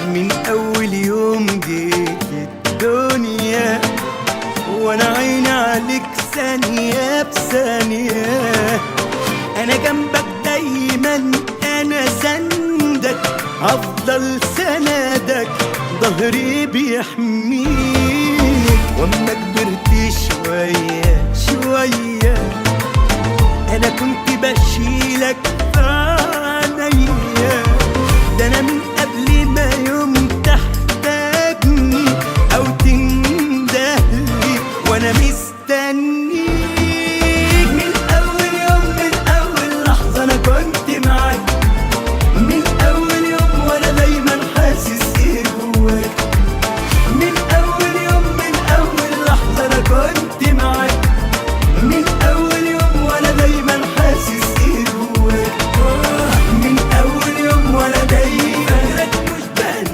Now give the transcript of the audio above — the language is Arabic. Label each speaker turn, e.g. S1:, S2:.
S1: من أول يوم جيت الدنيا وأنا عيني عليك ثانية بثانية. أنا جنبك دايما، أنا سندك، هفضل سندك، ظهري بيحميك. وأما كبرت شوية شوية أنا كنت بشيلك في عينيا، ده أنا